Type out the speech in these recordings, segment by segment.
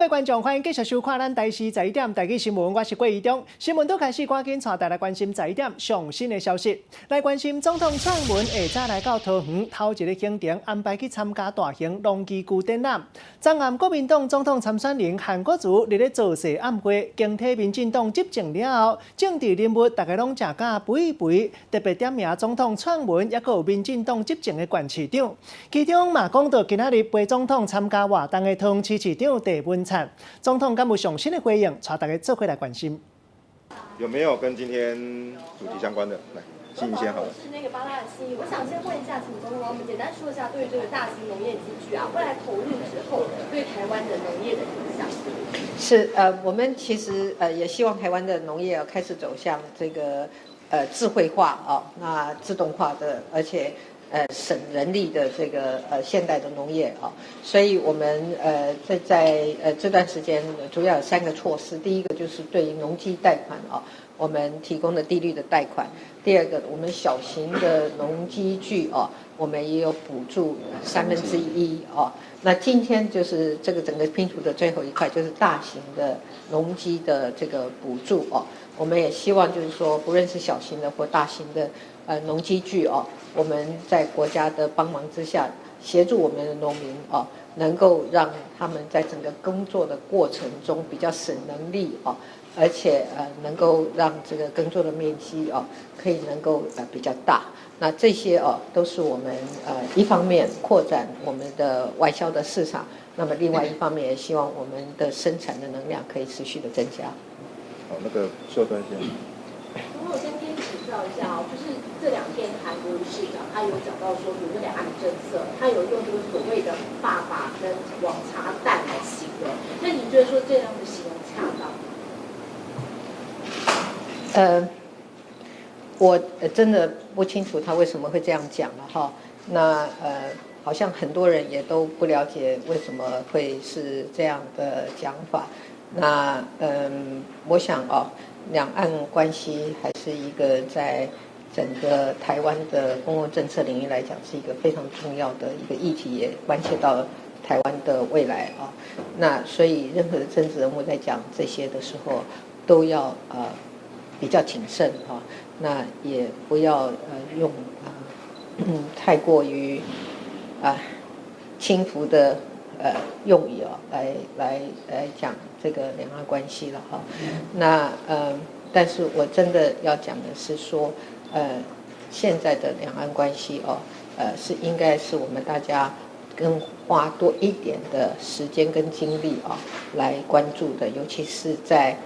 各位观众，欢迎继续收看咱台视11点台语新闻，我是郭怡中。新闻都开始，赶紧带大家关心11点上新的消息。来关心总统蔡英文下早来到桃园头一个行程，安排去参加大型农机具展览。昨暗国民党总统参选人韩国瑜日咧造势暗会，经替民进党执政了后，政治人物大家拢食甲肥肥，特别点名总统蔡英文，也有民进党执政的县市长，其中嘛讲到今仔日陪总统参加活动的桃园市市长郑文灿。总统敢有上新的回应，带大家做回来关心。有没有跟今天主题相关的？来，信先好了。是那个八大的信，我想先问一下，请总统帮我们简单说一下对于这个大型农业机具啊，未来投入之后对台湾的农业的影响。是我们其实也希望台湾的农业开始走向这个智慧化啊，那自动化的，而且省人力的这个现代的农业啊，所以我们在这段时间主要有3个措施。第一个就是对于农机贷款啊，我们提供了低率的贷款；第二个，我们小型的农机具啊，我们也有补助1/3啊。那今天就是这个整个拼图的最后一块，就是大型的农机的这个补助啊。我们也希望就是说，不论是小型的或大型的农机具啊，我们在国家的帮忙之下，协助我们的农民啊，能够让他们在整个工作的过程中比较省能力啊，而且能够让这个耕作的面积啊，可以能够比较大。那这些都是我们一方面扩展我们的外销的市场，那么另外一方面也希望我们的生产的能量可以持续的增加。好，那个秀端先。我先跟你请教一下就是这2天韩国瑜市长他有讲到说，有个两岸政策，他有用这个所谓的“爸爸”跟“网茶蛋”来形容。那你觉得说这样的形容恰当吗？我真的不清楚他为什么会这样讲了哈。那好像很多人也都不了解为什么会是这样的讲法。那我想两岸关系还是一个在整个台湾的公共政策领域来讲是一个非常重要的一个议题，也关切到台湾的未来啊。那所以任何的政治人物在讲这些的时候，都要比较谨慎啊。那也不要用太过于轻浮的用语来讲这个两岸关系了哈。那但是我真的要讲的是说，现在的两岸关系是应该是我们大家更花多一点的时间跟精力来关注的，尤其是在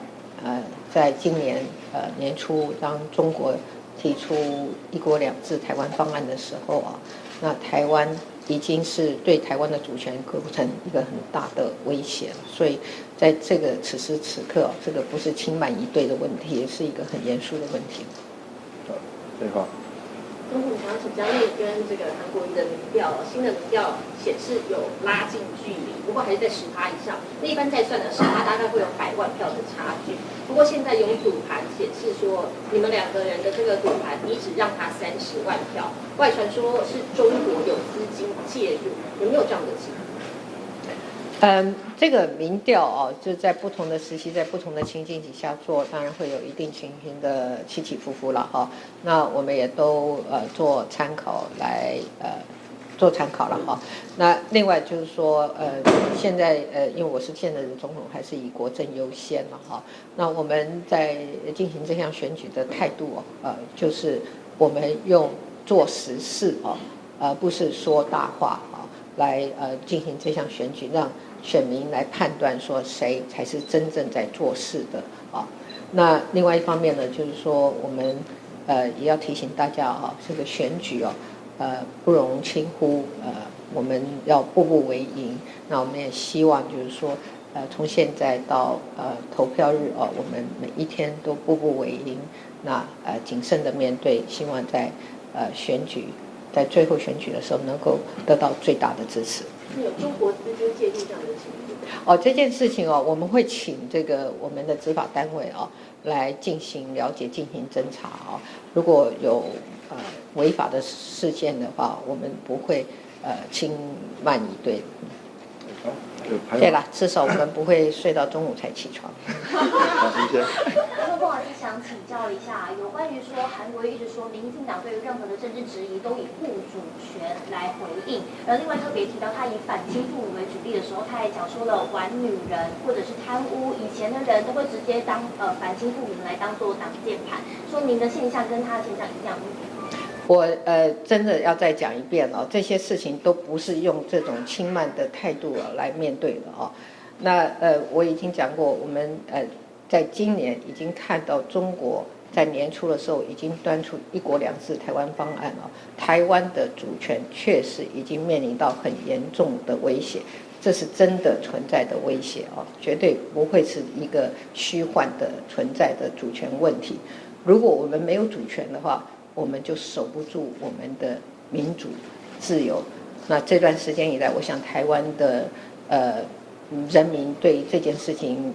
今年年初，当中国提出1国2制台湾方案的时候那台湾已经是对台湾的主权构成一个很大的威胁了。所以在此时此刻这个不是轻慢一对的问题，也是一个很严肃的问题。好，废话。总统想请教，内跟这个韩国瑜的民调，新的民调显示有拉近距离，不过还是在10%以上。那一般再算的10%大概会有100万票的差距。不过现在有赌盘显示说，你们2个人的这个赌盘，你只让他30万票，外传说是中国有资金介入，有没有这样的情况？这个民调就在不同的时期，在不同的情境底下做，当然会有一定情形的起起伏伏了哈。那我们也都做参考了哈。那另外就是说现在因为我是现任的总统，还是以国政优先了哈。那我们在进行这项选举的态度就是我们用做实事不是说大话来进行这项选举，让选民来判断说谁才是真正在做事的那另外一方面呢，就是说我们也要提醒大家这个选举不容轻忽，我们要步步为营。那我们也希望就是说从现在到投票日我们每一天都步步为营，那谨慎的面对，希望在选举在最后选举的时候能够得到最大的支持。有中国资金介入这样的情况这件事情我们会请这个我们的执法单位来进行了解、进行侦查如果有违法的事件的话，我们不会轻慢以对。好。对了，至少我们不会睡到中午才起床。好，新鲜。不好意思，想请教一下，有关于说韩国瑜一直说民进党对于任何的政治质疑都以护主权来回应，而另外特别提到他以反清复明为举例的时候，他还讲说了玩女人或者是贪污，以前的人都会直接当反清复明来当做挡箭牌，说您的现象跟他的现象一样。我真的要再讲一遍哦，这些事情都不是用这种轻慢的态度来面对的哦。那我已经讲过，我们在今年已经看到中国在年初的时候已经端出一国两制台湾方案了，台湾的主权确实已经面临到很严重的威胁，这是真的存在的威胁哦，绝对不会是一个虚幻的存在的主权问题。如果我们没有主权的话，我们就守不住我们的民主自由。那这段时间以来，我想台湾的人民对这件事情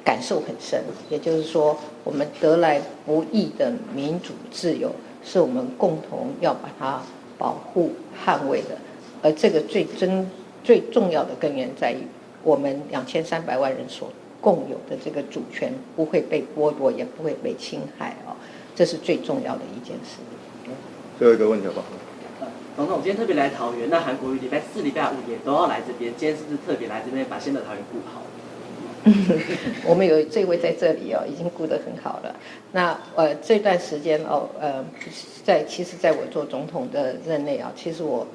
感受很深，也就是说，我们得来不易的民主自由，是我们共同要把它保护捍卫的。而这个最重要的根源在于，我们2300万人所共有的这个主权不会被剥夺，也不会被侵害哦。这是最重要的一件事。最后一个问题好不好？总统今天特别来桃园，那韩国瑜礼拜4、礼拜5也都要来这边，今天是不是特别来这边把先把桃园顾好？我们有这位在这里哦，已经顾得很好了。那这段时间哦，其实在我做总统的任内啊，其实我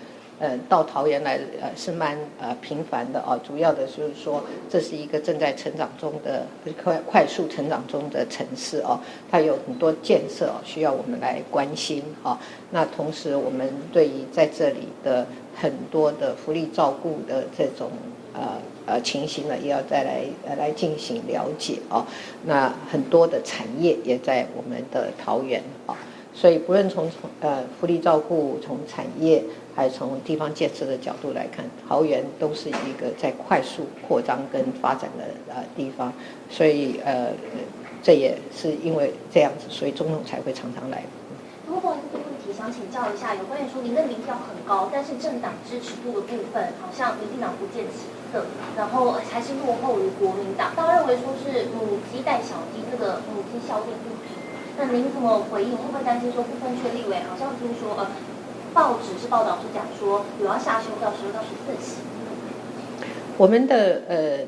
到桃园来是蛮频繁的哦。主要的就是说，这是一个正在成长中的快速成长中的城市哦，它有很多建设哦，需要我们来关心哦。那同时，我们对于在这里的很多的福利照顾的这种情形呢，也要再来进行了解哦。那很多的产业也在我们的桃园哦，所以不论从福利照顾、从产业，还从地方建设的角度来看，桃园都是一个在快速扩张跟发展的地方，所以这也是因为这样子，所以总统才会常常来。不过这个问题想请教一下，有关于说您的民调很高，但是政党支持度的部分好像民进党不见起色，然后还是落后于国民党。大家认为说是母鸡带小鸡，这个母鸡效应不足。那您怎么回应？会不会担心说不分区立委好像听说报纸是报道是讲说有要下修到12到14席？我们的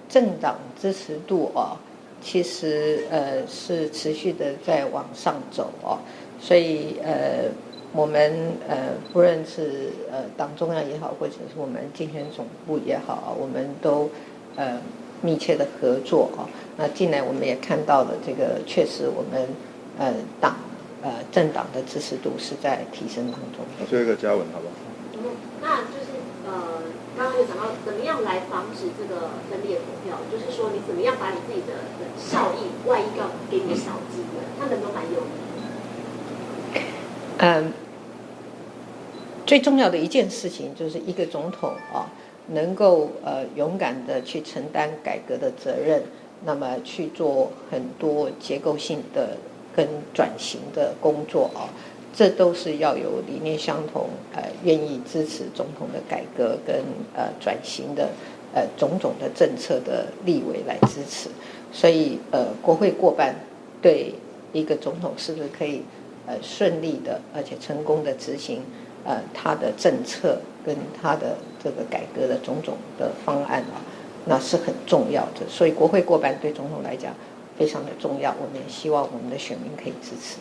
政党支持度哦，其实是持续的在往上走哦。所以我们不论是党中央也好，或者是我们竞选总部也好，我们都密切的合作啊。那近来我们也看到了这个，确实我们政党的支持度是在提升当中。最后一个嘉文好不好？那就是刚刚有讲到怎么样来防止这个分裂投票，就是说你怎么样把你自己的效益外溢到给你的小鸡们，他们都蛮有益。最重要的一件事情就是一个总统啊，能够勇敢的去承担改革的责任，那么去做很多结构性的跟转型的工作啊，这都是要有理念相同，愿意支持总统的改革跟转型的种种的政策的立委来支持。所以国会过半对一个总统是不是可以顺利的而且成功的执行他的政策跟他的这个改革的种种的方案啊，那是很重要的。所以国会过半对总统来讲非常的重要，我们也希望我们的选民可以支持。